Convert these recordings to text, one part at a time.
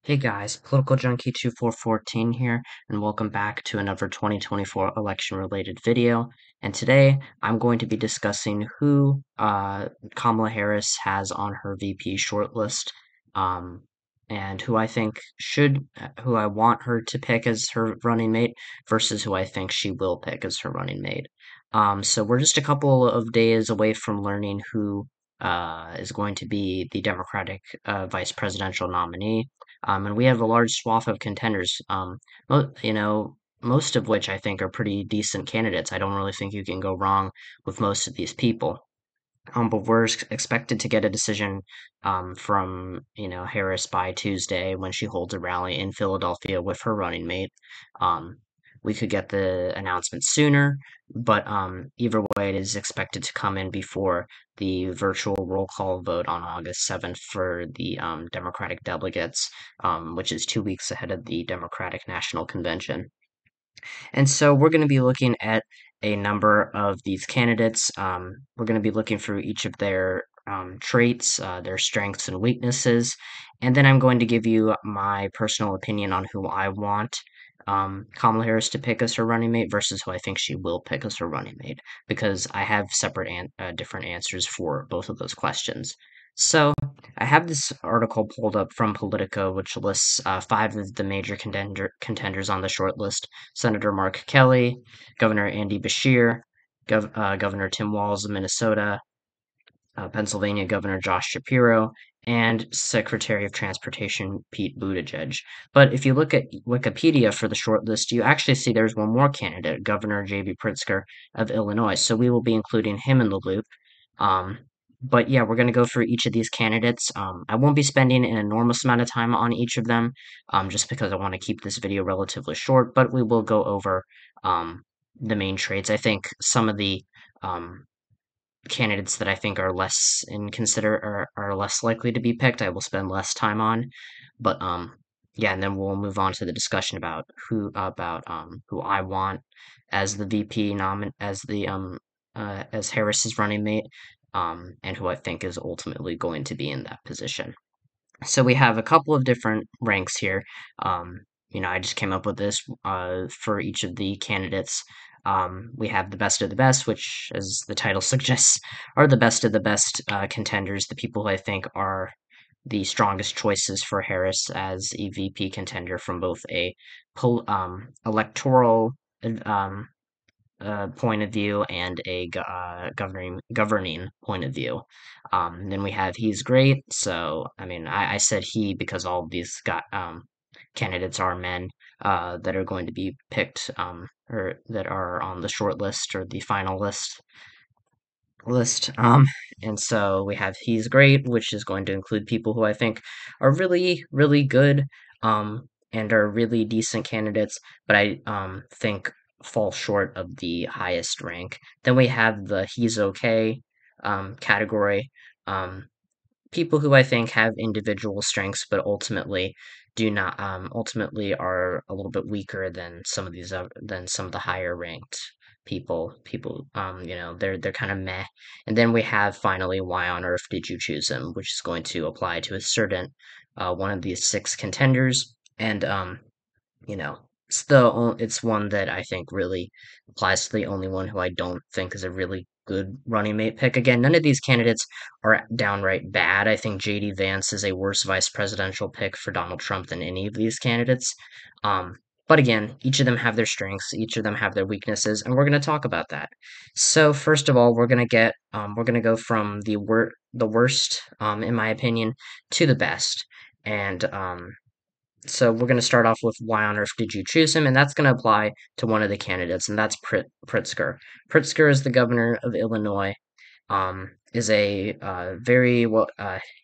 Hey guys, Political Junkie 2414 here, and welcome back to another 2024 election-related video. And today, I'm going to be discussing who Kamala Harris has on her VP shortlist, um, and who I think who I want her to pick as her running mate versus who I think she will pick as her running mate. So we're just a couple of days away from learning who is going to be the Democratic vice presidential nominee. And we have a large swath of contenders, most of which I think are pretty decent candidates. I don't really think you can go wrong with most of these people. But we're expected to get a decision from Harris by Tuesday when she holds a rally in Philadelphia with her running mate. Um, we could get the announcement sooner, but either way, it is expected to come in before the virtual roll call vote on August 7th for the Democratic delegates, which is 2 weeks ahead of the Democratic National Convention. And so we're going to be looking at a number of these candidates. We're going to be looking through each of their traits, their strengths and weaknesses, and then I'm going to give you my personal opinion on who I want Kamala Harris to pick as her running mate versus who I think she will pick as her running mate, because I have different answers for both of those questions. So I have this article pulled up from Politico, which lists 5 of the major contenders on the short list: Senator Mark Kelly, Governor Andy Beshear, Governor Tim Walz of Minnesota, Pennsylvania Governor Josh Shapiro, and Secretary of Transportation Pete Buttigieg. But if you look at Wikipedia for the short list, you actually see there's one more candidate, Governor J.B. Pritzker of Illinois. So we will be including him in the loop. Um, but yeah, we're going to go through each of these candidates. I won't be spending an enormous amount of time on each of them, just because I want to keep this video relatively short, but we will go over the main traits. I think some of the um, candidates that I think are less are less likely to be picked, I will spend less time on. But yeah, and then we'll move on to the discussion about who I want as the VP as Harris's running mate, and who I think is ultimately going to be in that position. So we have a couple of different ranks here. I just came up with this for each of the candidates. We have the best of the best, which, as the title suggests, are the best of the best contenders, the people who I think are the strongest choices for Harris as a VP contender from both a electoral um, point of view and a governing point of view. Then we have he's great. So I mean, I said he because all of these candidates are men that are going to be picked or that are on the short list or the final list. And so we have he's great, which is going to include people who I think are really, really good, and are really decent candidates, but I think fall short of the highest rank. Then we have the he's okay category. People who I think have individual strengths, but ultimately are a little bit weaker than than some of the higher ranked people, they're kind of meh. And then we have finally, why on earth did you choose him, which is going to apply to a certain one of these 6 contenders. And you know, it's one that I think really applies to the only one who I don't think is a really good running mate pick. Again, none of these candidates are downright bad. I think JD Vance is a worse vice presidential pick for Donald Trump than any of these candidates. Um, but again, each of them have their strengths, each of them have their weaknesses, and we're going to talk about that. So first of all, we're going to go from the worst, in my opinion, to the best. And so we're going to start off with why on earth did you choose him, and that's going to apply to one of the candidates, and that's Pritzker. Pritzker is the governor of Illinois. Is a very well.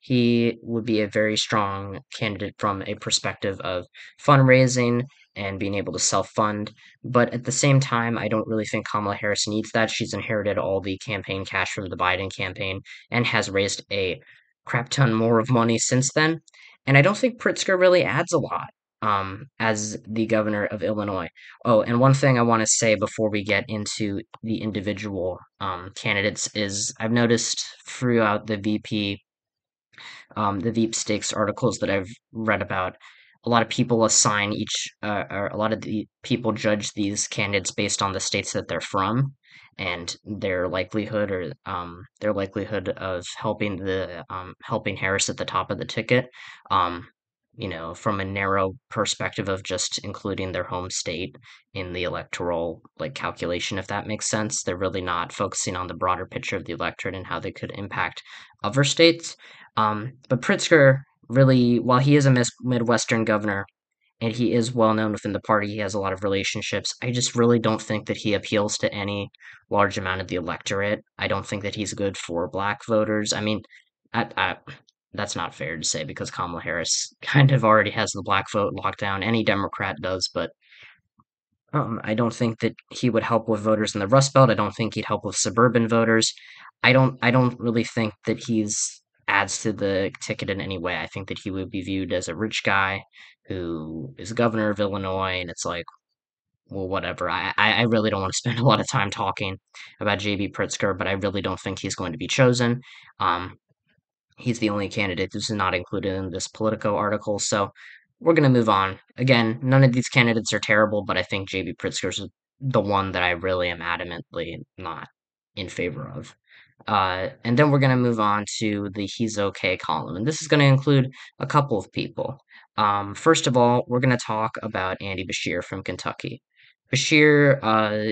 He would be a very strong candidate from a perspective of fundraising and being able to self-fund. But at the same time, I don't really think Kamala Harris needs that. She's inherited all the campaign cash from the Biden campaign and has raised a crap ton more of money since then. And I don't think Pritzker really adds a lot as the governor of Illinois. Oh, and one thing I want to say before we get into the individual candidates is I've noticed throughout the VP stakes articles that I've read about, a lot of people assign or a lot of the people judge these candidates based on the states that they're from and their likelihood of helping Harris at the top of the ticket. Um, from a narrow perspective of just including their home state in the electoral calculation, if that makes sense. They're really not focusing on the broader picture of the electorate and how they could impact other states. But Pritzker really, while he is a Midwestern governor and he is well known within the party, he has a lot of relationships. I just really don't think that he appeals to any large amount of the electorate. I don't think that he's good for black voters. I mean, I that's not fair to say because Kamala Harris kind of already has the black vote locked down. Any Democrat does, but I don't think that he would help with voters in the Rust Belt. I don't think he'd help with suburban voters. I don't really think that he's adds to the ticket in any way. I think that he would be viewed as a rich guy who is governor of Illinois, and it's like, well, whatever. I really don't want to spend a lot of time talking about JB Pritzker, but I really don't think he's going to be chosen. Um, He's the only candidate who's not included in this Politico article, so we're going to move on. Again, none of these candidates are terrible, but I think JB Pritzker's the one that I really am adamantly not in favor of. And then we're going to move on to the He's Okay column, and this is going to include a couple of people. First of all, we're going to talk about Andy Beshear from Kentucky. Beshear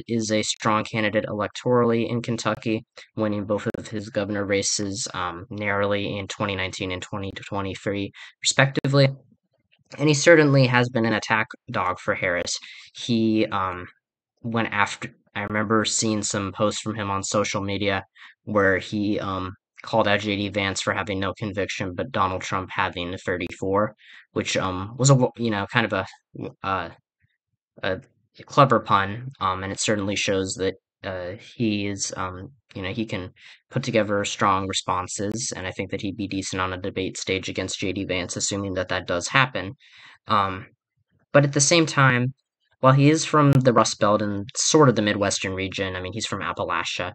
is a strong candidate electorally in Kentucky, winning both of his governor races narrowly in 2019 and 2023, respectively. And he certainly has been an attack dog for Harris. He went after. I remember seeing some posts from him on social media where he called out JD Vance for having no conviction, but Donald Trump having 34, which was a kind of uh, a clever pun, and it certainly shows that he is, he can put together strong responses, and I think that he'd be decent on a debate stage against JD Vance, assuming that that does happen. Um, but at the same time, while he is from the Rust Belt and sort of the Midwestern region, I mean, he's from Appalachia.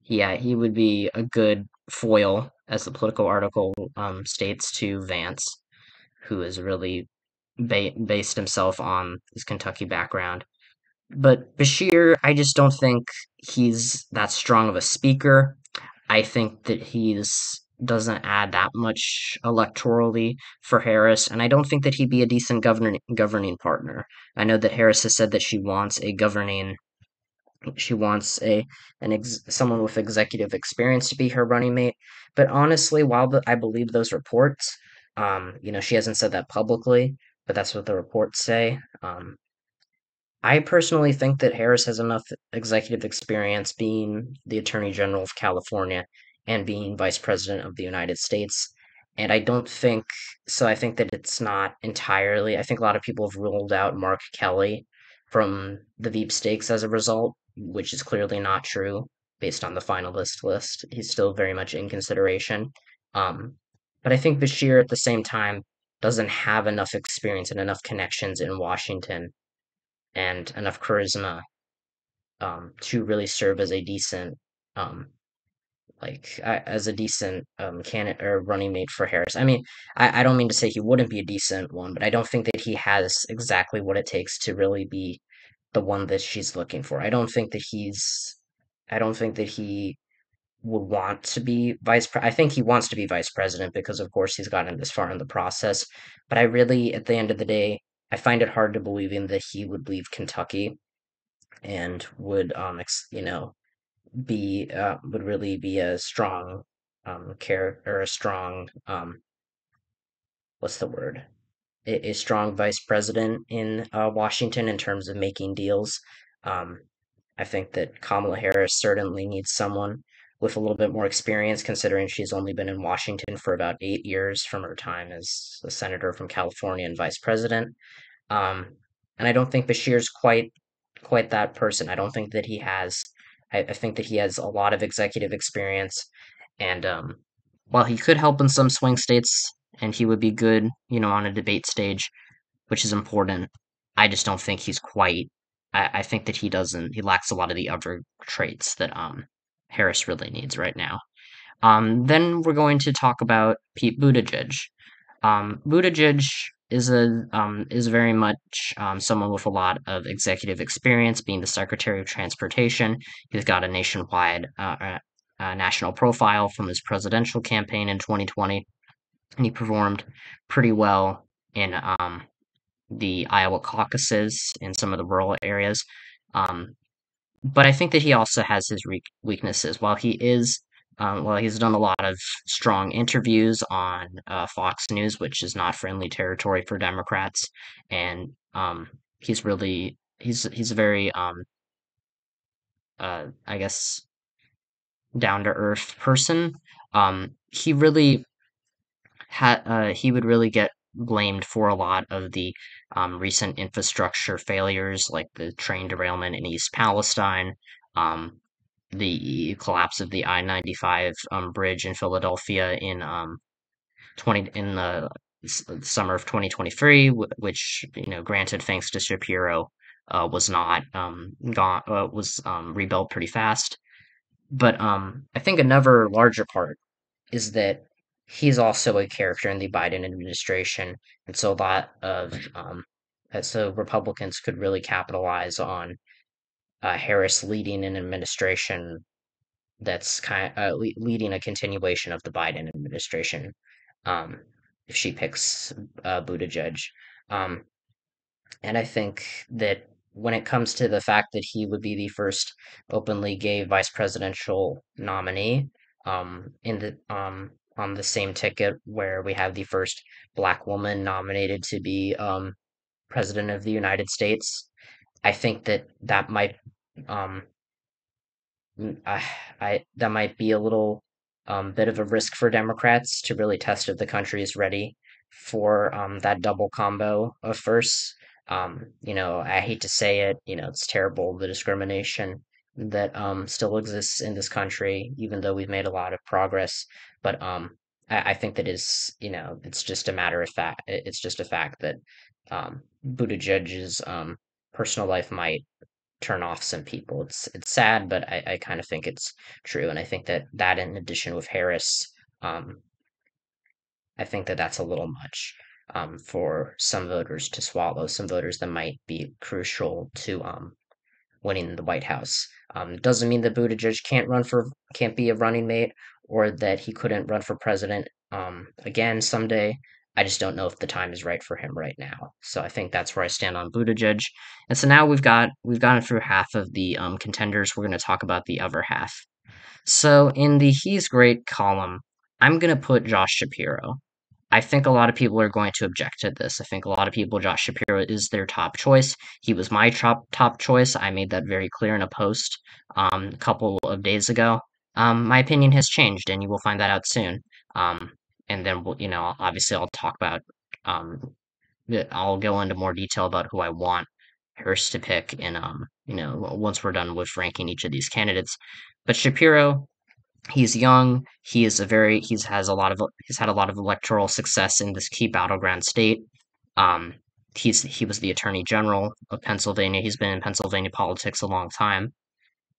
Yeah, he would be a good foil, as the political article states, to Vance, who is really based himself on his Kentucky background. But Bashir, I just don't think he's that strong of a speaker. I think that he's doesn't add that much electorally for Harris, and I don't think that he'd be a decent governing partner. I know that Harris has said that she wants someone with executive experience to be her running mate. But honestly, I believe those reports, she hasn't said that publicly, but that's what the reports say. I personally think that Harris has enough executive experience being the Attorney General of California and being Vice President of the United States. And I don't think so. I think that it's not entirely. I think a lot of people have ruled out Mark Kelly from the Veep stakes as a result, which is clearly not true based on the finalist list. He's still very much in consideration. Um, but I think Bashir at the same time doesn't have enough experience and enough connections in Washington and enough charisma to really serve as a decent um, candidate or running mate for Harris. I mean, I don't mean to say he wouldn't be a decent one, but I don't think that he has exactly what it takes to really be the one that she's looking for. I don't think that he would want to be I think he wants to be vice president because of course he's gotten this far in the process. But I really, at the end of the day, I find it hard to believe in that he would leave Kentucky and would would really be a strong care or a strong what's the word, a strong vice president in Washington in terms of making deals. um I think that Kamala Harris certainly needs someone with a little bit more experience, considering she's only been in Washington for about 8 years from her time as a senator from California and vice president. um, and I don't think Bashir's quite that person. I don't think that he has. I think that he has a lot of executive experience, and while he could help in some swing states, and he would be good, on a debate stage, which is important. I just don't think he's quite. I think that he doesn't. He lacks a lot of the other traits that Harris really needs right now. Then we're going to talk about Pete Buttigieg. Buttigieg is very much someone with a lot of executive experience, being the Secretary of Transportation. He's got a nationwide national profile from his presidential campaign in 2020, and he performed pretty well in the Iowa caucuses in some of the rural areas. Um, but I think that he also has his weaknesses. While he's done a lot of strong interviews on Fox News, which is not friendly territory for Democrats, and he's a very I guess down to earth person. He would really get blamed for a lot of the recent infrastructure failures, like the train derailment in East Palestine, um, the collapse of the I-95 bridge in Philadelphia in 20 in the summer of 2023, which granted, thanks to Shapiro, was not gone was rebuilt pretty fast. But I think another larger part is that he's also a character in the Biden administration, and so a lot of so Republicans could really capitalize on Harris leading an administration that's leading a continuation of the Biden administration. Um, if she picks Buttigieg, um, and I think that when it comes to the fact that he would be the first openly gay vice presidential nominee, in the on the same ticket where we have the first black woman nominated to be president of the United States, I think that that might um that might be a little bit of a risk for Democrats to really test if the country is ready for that double combo of firsts. I hate to say it, it's terrible, the discrimination that still exists in this country, even though we've made a lot of progress. But I think that it's just a matter of fact. It's just a fact that Buttigieg's personal life might turn off some people. It's sad, but I kind of think it's true, and I think that in addition with Harris, um, I think that that's a little much for some voters to swallow. Some voters that might be crucial to winning the White House. Doesn't mean that Buttigieg can't be a running mate, or that he couldn't run for president again someday. I just don't know if the time is right for him right now. So I think that's where I stand on Buttigieg. And so now we've gotten through half of the contenders. We're going to talk about the other half. So in the He's Great column, I'm going to put Josh Shapiro. I think a lot of people are going to object to this. I think a lot of people, Josh Shapiro is their top choice. He was my top choice. I made that very clear in a post a couple of days ago. My opinion has changed, and you will find that out soon. Um, and then obviously I'll talk about um, I'll go into more detail about who I want Hearst to pick, and once we're done with ranking each of these candidates. But Shapiro, he's young. He's had a lot of electoral success in this key battleground state. Um, he was the Attorney General of Pennsylvania. He's been in Pennsylvania politics a long time,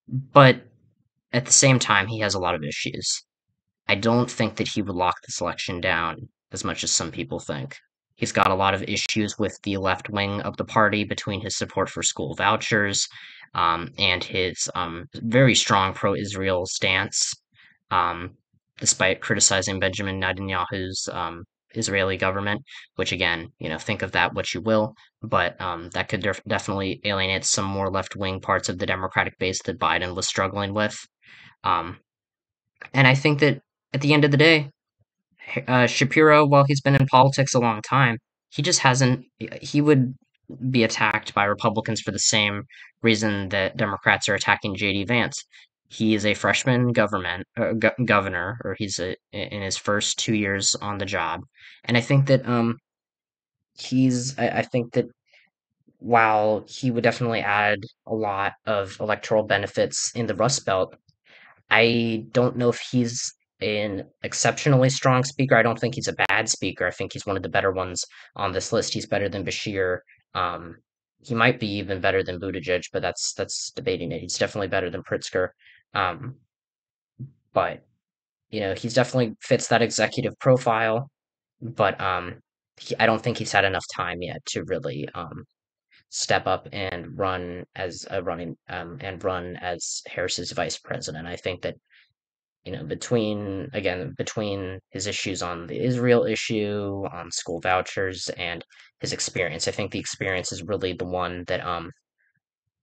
but at the same time, he has a lot of issues. I don't think that he would lock this election down as much as some people think. He's got a lot of issues with the left wing of the party between his support for school vouchers and his very strong pro Israel stance, um, despite criticizing Benjamin Netanyahu's Israeli government, which again, think of that what you will, but that could definitely alienate some more left wing parts of the Democratic base that Biden was struggling with. Um, and I think that at the end of the day, Shapiro, while he's been in politics a long time, he just hasn't. He would be attacked by Republicans for the same reason that Democrats are attacking J.D. Vance. He is a freshman governor, or in his first 2 years on the job, and I think that I think that while he would definitely add a lot of electoral benefits in the Rust Belt, I don't know if he's an exceptionally strong speaker. I don't think he's a bad speaker. I think he's one of the better ones on this list. He's better than Bashir. Um, he might be even better than Buttigieg, but that's debating it. He's definitely better than Pritzker. Um, but he's definitely fits that executive profile. But I don't think he's had enough time yet to really step up and run as a running and run as Harris's vice president. I think that between his issues on the Israel issue, on school vouchers, and his experience, I think the experience is really the one that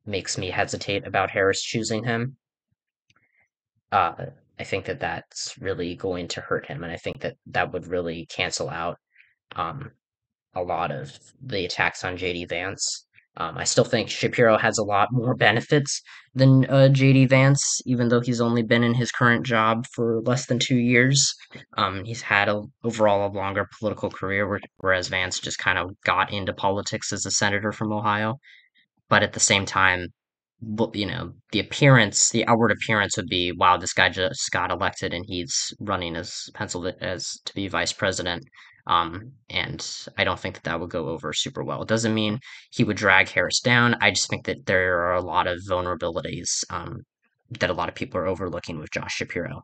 makes me hesitate about Harris choosing him. Uh, I think that that's really going to hurt him, and I think that that would really cancel out um, a lot of the attacks on JD Vance. I still think Shapiro has a lot more benefits than JD Vance, even though he's only been in his current job for less than 2 years. He's had overall a longer political career, whereas Vance just kind of got into politics as a senator from Ohio. But at the same time, the outward appearance would be, wow, this guy just got elected and he's running as Pennsylvania as to be vice president. And I don't think that that would go over super well. It doesn't mean he would drag Harris down. I just think that there are a lot of vulnerabilities that a lot of people are overlooking with Josh Shapiro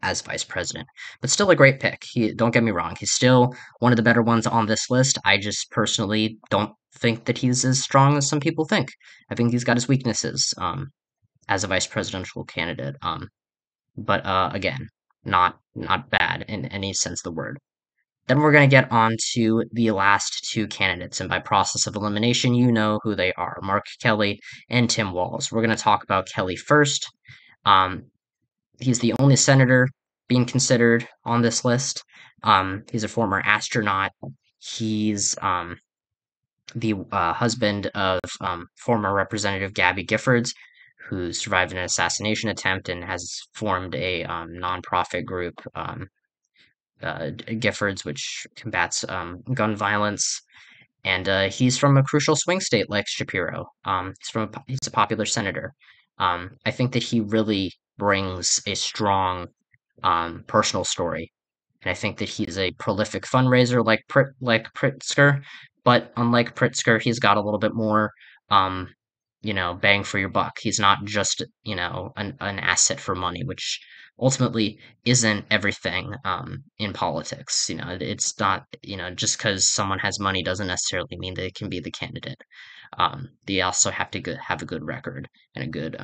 as vice president. But still a great pick. Don't get me wrong, he's still one of the better ones on this list. I just personally don't think that he's as strong as some people think. I think he's got his weaknesses as a vice presidential candidate. But again, not bad in any sense of the word. Then we're going to get on to the last two candidates, and by process of elimination, you know who they are: Mark Kelly and Tim Walz. We're going to talk about Kelly first. Um, he's the only senator being considered on this list. He's a former astronaut. He's the husband of former Representative Gabby Giffords, who survived an assassination attempt and has formed a nonprofit group, Giffords, which combats gun violence. And he's from a crucial swing state like Shapiro. He's a popular senator. I think that he really brings a strong personal story. And I think that he's a prolific fundraiser like Pritzker, but unlike Pritzker, he's got a little bit more, um, bang for your buck. He's not just, an asset for money, which ultimately isn't everything in politics. It's not, just because someone has money doesn't necessarily mean they can be the candidate. They also have to have a good record and a good,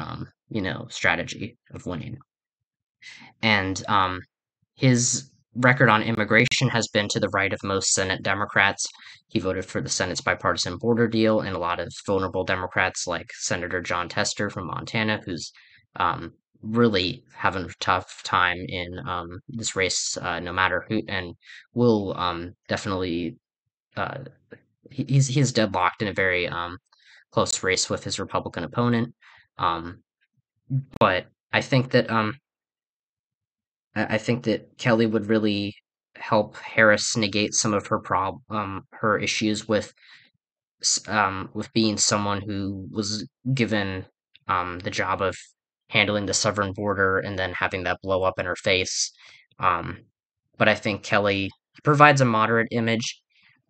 strategy of winning. And his record on immigration has been to the right of most Senate Democrats. He voted for the Senate's bipartisan border deal, and a lot of vulnerable Democrats, like Senator John Tester from Montana, who's really having a tough time in this race, no matter who, and will definitely. Uh, he's deadlocked in a very close race with his Republican opponent. Um, but I think that I think that Kelly would really help Harris negate some of her issues with being someone who was given the job of handling the southern border and then having that blow up in her face. Um, but I think Kelly provides a moderate image.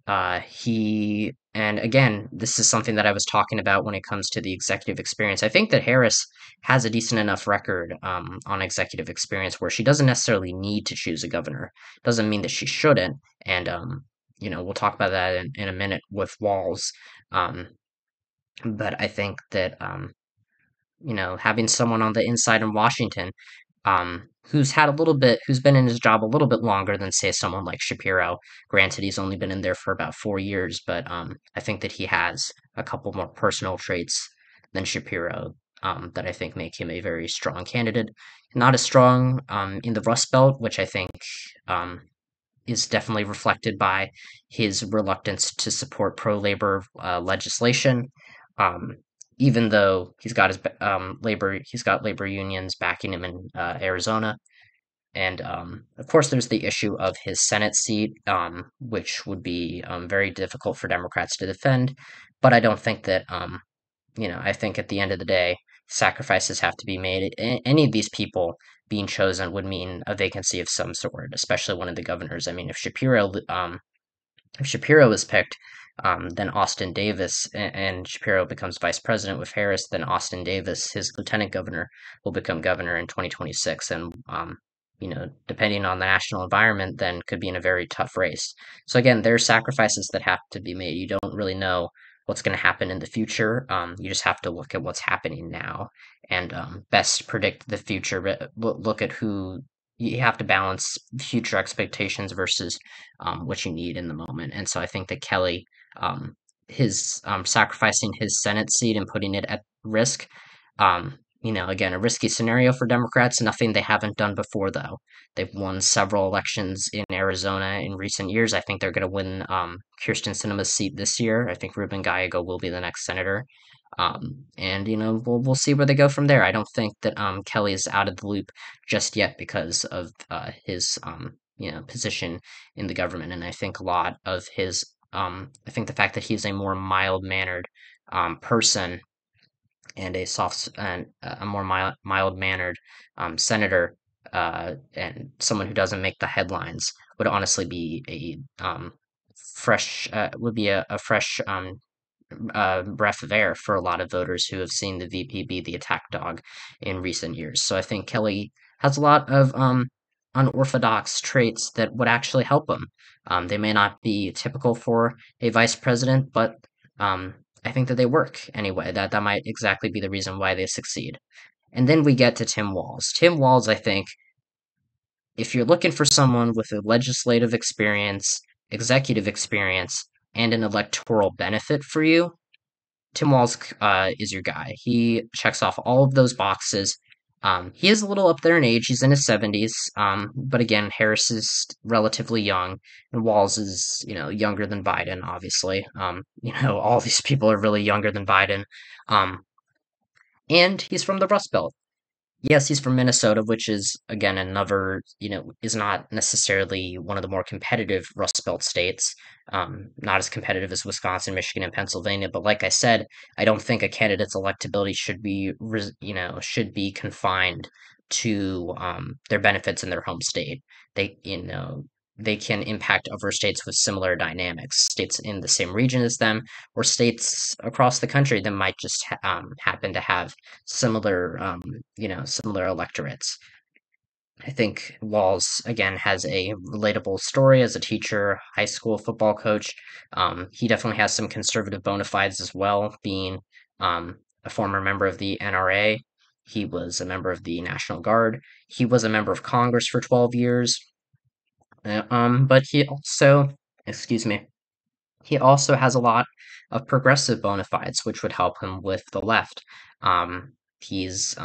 And again, this is something that I was talking about when it comes to the executive experience. I think that Harris has a decent enough record on executive experience where she doesn't necessarily need to choose a governor. Doesn't mean that she shouldn't. And, we'll talk about that in a minute with Walz. Um, but I think that, having someone on the inside in Washington who's been in his job a little bit longer than, say, someone like Shapiro. Granted, he's only been in there for about 4 years, but I think that he has a couple more personal traits than Shapiro that I think make him a very strong candidate. Not as strong in the Rust Belt, which I think um, is definitely reflected by his reluctance to support pro-labor legislation. Um, Even though he's got labor unions backing him in Arizona, and of course, there's the issue of his Senate seat, which would be very difficult for Democrats to defend. But I don't think that I think at the end of the day, sacrifices have to be made. Any of these people being chosen would mean a vacancy of some sort, especially one of the governors. I mean, if Shapiro is picked, then Austin Davis, and Shapiro becomes vice president with Harris, then Austin Davis, his lieutenant governor, will become governor in 2026, and depending on the national environment, then could be in a very tough race. So again, there's sacrifices that have to be made. You don't really know what's going to happen in the future. You just have to look at what's happening now and best predict the future. But look at who you have to balance future expectations versus what you need in the moment. And so I think that Kelly, his sacrificing his Senate seat and putting it at risk, again, a risky scenario for Democrats, nothing they haven't done before, though. They've won several elections in Arizona in recent years. I think they're going to win Kirsten Sinema's seat this year. I think Ruben Gallego will be the next senator. And we'll see where they go from there. I don't think that Kelly is out of the loop just yet because of his position in the government, and I think a lot of his I think the fact that he's a more mild mannered person and a more mild mannered senator and someone who doesn't make the headlines would honestly be a fresh breath of air for a lot of voters who have seen the VP be the attack dog in recent years. So I think Kelly has a lot of unorthodox traits that would actually help him. They may not be typical for a vice president, but I think that they work anyway. That might exactly be the reason why they succeed. And then we get to Tim Walz. Tim Walz, I think, if you're looking for someone with a legislative experience, executive experience, and an electoral benefit for you, Tim Walz is your guy. He checks off all of those boxes. He is a little up there in age. He's in his 70s. But again, Harris is relatively young, and Walz is, younger than Biden, obviously. All these people are really younger than Biden. Um, and he's from the Rust Belt. Yes, he's from Minnesota, which is, again, another, is not necessarily one of the more competitive Rust Belt states. Not as competitive as Wisconsin, Michigan, and Pennsylvania. But like I said, I don't think a candidate's electability should be confined to their benefits in their home state. They can impact other states with similar dynamics, states in the same region as them, or states across the country that might just happen to have similar electorates. I think Walz, again, has a relatable story as a teacher, high school football coach. He definitely has some conservative bona fides as well, being a former member of the NRA. He was a member of the National Guard. He was a member of Congress for 12 years. But excuse me, he also has a lot of progressive bona fides, which would help him with the left. He's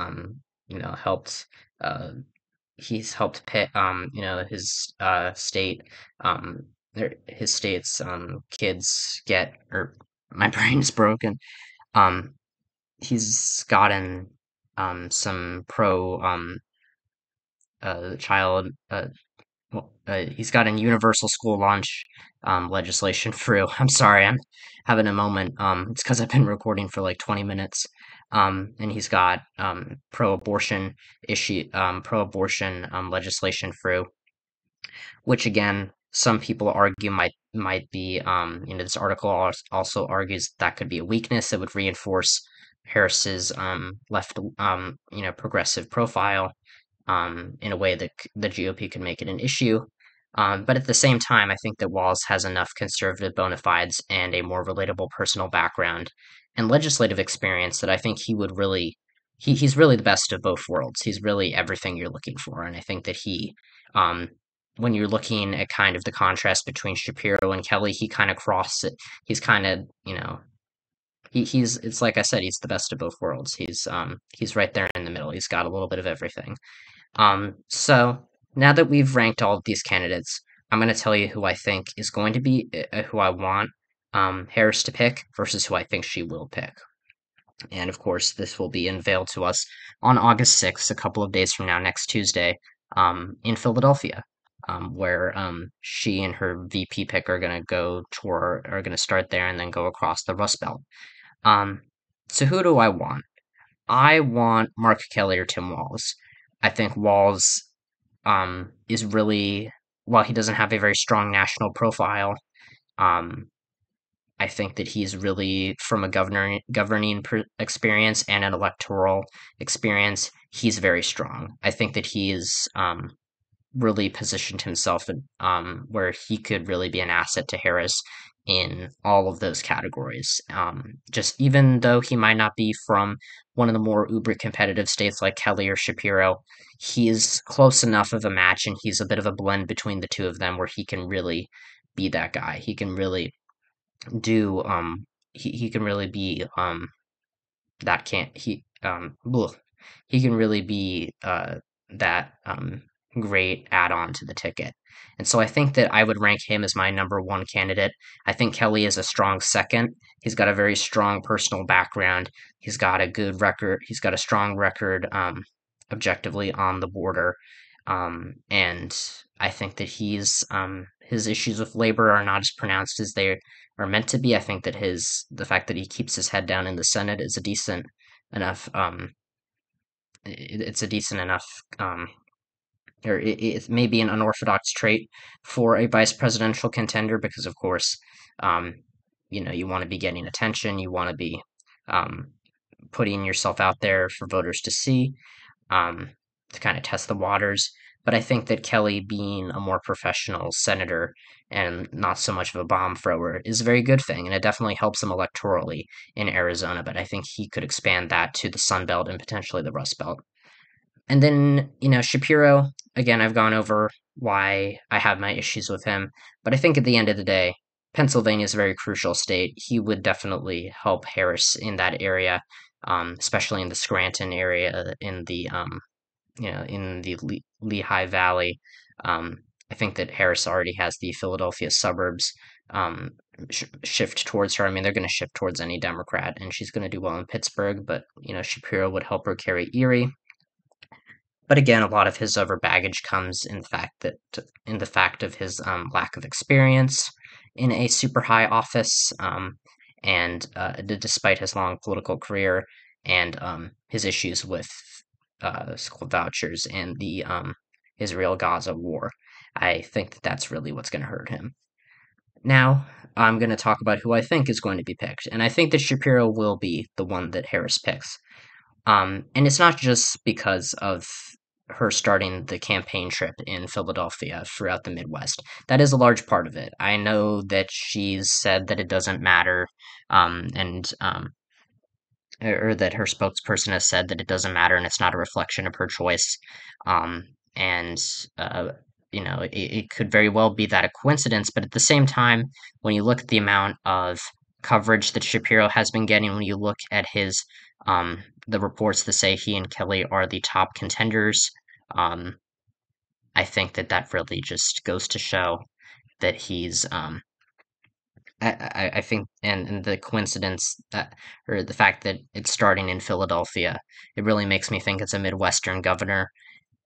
helped pit um his state's kids get or my brain is broken. Um he's gotten some pro child he's gotten universal school lunch legislation through. I'm sorry, I'm having a moment. It's because I've been recording for like 20 minutes. And he's got pro-abortion legislation through, which again, some people argue might be. This article also argues that could be a weakness. It would reinforce Harris's left progressive profile in a way that the GOP could make it an issue. But at the same time, I think that Walz has enough conservative bona fides and a more relatable personal background and legislative experience that I think he's really the best of both worlds. He's really everything you're looking for. And I think that um, when you're looking at kind of the contrast between Shapiro and Kelly, he kind of crosses it. He's kind of, it's like I said, he's the best of both worlds. He's right there in the middle. He's got a little bit of everything. So now that we've ranked all of these candidates, I'm going to tell you who I think is going to be who I want Harris to pick versus who I think she will pick. And of course, this will be unveiled to us on August 6th, a couple of days from now, next Tuesday, in Philadelphia, where she and her VP pick are going to are going to start there and then go across the Rust Belt. So who do I want? I want Mark Kelly or Tim Walz. I think Walz is really, while he doesn't have a very strong national profile, um, I think that he's really, from a governing experience and an electoral experience, he's very strong. I think that he is. really positioned himself where he could really be an asset to Harris in all of those categories. Just even though he might not be from one of the more uber competitive states like Kelly or Shapiro, he is close enough of a match, and he's a bit of a blend between the two of them where he can really be that guy. He can really do he can really be that can't he can really be that great add-on to the ticket. And so I think that I would rank him as my number one candidate. I think Kelly is a strong second. He's got a very strong personal background. He's got a good record. He's got a strong record objectively on the border. And I think that his issues with labor are not as pronounced as they are meant to be. I think that the fact that he keeps his head down in the Senate is a decent enough it's a decent enough or it may be an unorthodox trait for a vice presidential contender because of course um, you want to be getting attention, you want to be um, putting yourself out there for voters to see, um, to kind of test the waters. But I think that Kelly, being a more professional senator and not so much of a bomb thrower, is a very good thing, and it definitely helps him electorally in Arizona. But I think he could expand that to the Sun Belt and potentially the Rust Belt. And then, Shapiro, again, I've gone over why I have my issues with him, but I think at the end of the day, Pennsylvania is a very crucial state. He would definitely help Harris in that area, especially in the Scranton area, in the Lehigh Valley. I think that Harris already has the Philadelphia suburbs shift towards her. I mean, they're going to shift towards any Democrat, and she's going to do well in Pittsburgh, but, Shapiro would help her carry Erie. But again, a lot of his over baggage comes in the fact of his lack of experience in a super high office, and despite his long political career and his issues with school vouchers and the Israel-Gaza war. I think that that's really what's going to hurt him. Now, I'm going to talk about who I think is going to be picked, and I think that Shapiro will be the one that Harris picks. And it's not just because of her starting the campaign trip in Philadelphia throughout the Midwest. That is a large part of it. I know that she's said that it doesn't matter, and or that her spokesperson has said that it doesn't matter and it's not a reflection of her choice. Um, and, uh, it could very well be that a coincidence, but at the same time, when you look at the amount of coverage that Shapiro has been getting, when you look at the reports that say he and Kelly are the top contenders, um, I think that that really just goes to show that I think, and the coincidence that, or the fact that it's starting in Philadelphia, it really makes me think it's a Midwestern governor,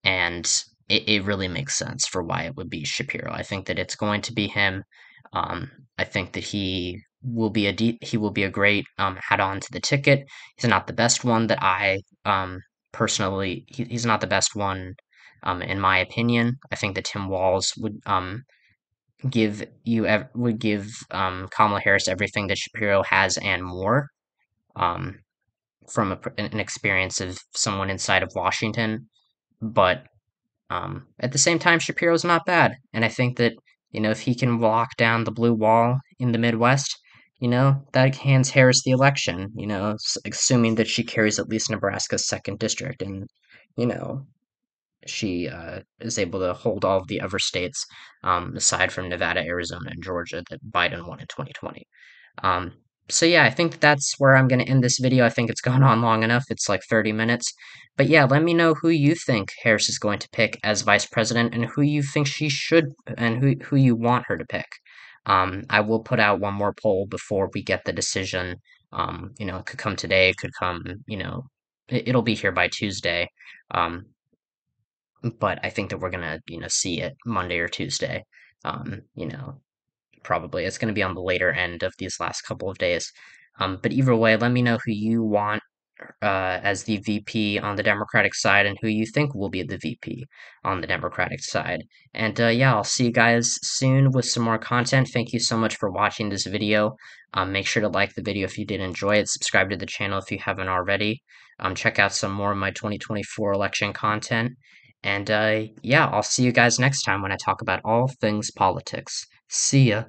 and it really makes sense for why it would be Shapiro. I think that it's going to be him. I think that he will be a great add-on to the ticket. He's not the best one that I personally. He's not the best one in my opinion. I think that Tim Walz would give Kamala Harris everything that Shapiro has and more, um, from an experience of someone inside of Washington. But at the same time, Shapiro's not bad, and I think that if he can lock down the blue wall in the Midwest, that hands Harris the election. Assuming that she carries at least Nebraska's second district, and you know she is able to hold all of the other states, aside from Nevada, Arizona, and Georgia that Biden won in 2020. Um, so yeah, I think that's where I'm going to end this video. I think it's gone on long enough. It's like 30 minutes. But yeah, let me know who you think Harris is going to pick as vice president and who you think she should and who you want her to pick. I will put out one more poll before we get the decision. It could come today, it could come, it'll be here by Tuesday. Um, but I think that we're gonna, see it Monday or Tuesday. Um, you know, Probably it's gonna be on the later end of these last couple of days. But either way, let me know who you want as the VP on the Democratic side and who you think will be the VP on the Democratic side. And yeah, I'll see you guys soon with some more content. Thank you so much for watching this video. Make sure to like the video if you did enjoy it. Subscribe to the channel if you haven't already. Check out some more of my 2024 election content. And yeah, I'll see you guys next time when I talk about all things politics. See ya.